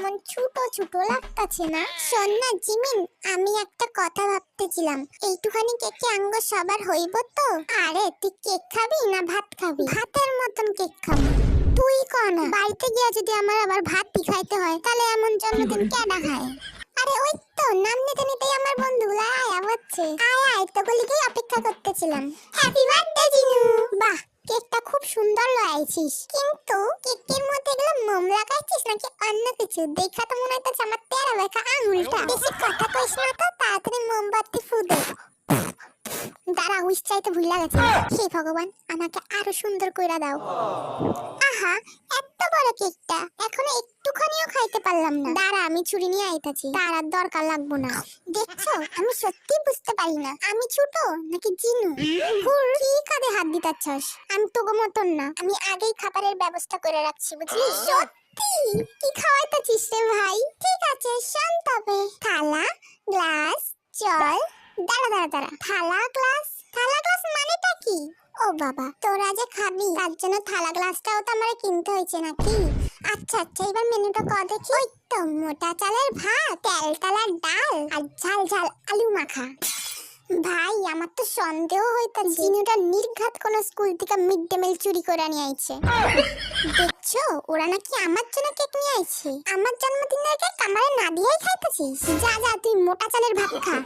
কেমন ছোট ছোট লাগতাছে না? শোন না জিমিন, আমি একটা কথা ভাবতেছিলাম, এইটুখানি কেক কি আঙ্গ সবার হইব তো? আরে তুই কেক খাবি না ভাত খাবি? ভাতের মতন কেক খাবো। তুই কনা বাড়িতে গিয়া যদি আমার আবার ভাতই খাইতে হয়, তাহলে এমন জন্মদিন কেডা খায়? আরে ওই তো নাম নিতে নিতেই আমার বন্ধুগুলা আয়া হচ্ছে। আয় আয়, তোকে লিগেই অপেক্ষা করতেছিলাম। Happy birthday Jinu. বাহ, কেকটা খুব সুন্দর লাগাইছিস, কিন্তু কেকের মধ্যে এগুলো মোম লাগাইছিস নাকি অন্য কিছু? দেখা তো মনে হইতেছে আমার তেরা লেখা আঙুলটা। বেশি কথা কইস না তো, তাড়াতাড়ি মোমবাতি ফুদে। দাঁড়া, উইশ চাইতে ভুল গেছে। হে ভগবান, আমাকে আরো সুন্দর কইরা দাও। আহা, এত বড় কেকটা এখনো একটুখানিও খাইতে পারলাম না। দাঁড়া, আমি ছুরি নিয়ে আইতাছি। তার আর দরকার লাগবো না। দেখছো, আমি সত্যি বুঝতে পারি না আমি ছোট নাকি জিনু। হুর, কি কাঁধে হাত দিতাছস? আমি তোগো মতন না, আমি আগেই খাবারের ব্যবস্থা করে রাখছি, বুঝলি? সত্যি? কি খাওয়াইতাছিস রে ভাই? ঠিক আছে, শোন তবে। থালা, গ্লাস, জল। দাঁড়া দাঁড়া দাঁড়া, থালা গ্লাস মানেটা কি? ও বাবা, তোরা যে খাবি তার জন্য থালা গ্লাসটাও তো আমারে কিনতে হয়েছে নাকি? আচ্ছা আচ্ছা, এবার মেনুটা কর দেখি। ওই তো মোটা চালের ভাত, তেল তালার ডাল আর ঝাল ঝাল আলু মাখা। ভাই, আমার তো সন্দেহ হইতাছে জিনুটা নির্ঘাত কোন স্কুল থেকে মিড ডে মিল চুরি করে নিয়ে আইছে। দেখছো, ওরা নাকি আমার জন্য কেক নিয়ে আইছে। আমার জন্মদিনের কেক আমারে না দিয়েই খাইতেছিস? যা যা, তুই মোটা চালের ভাত খা।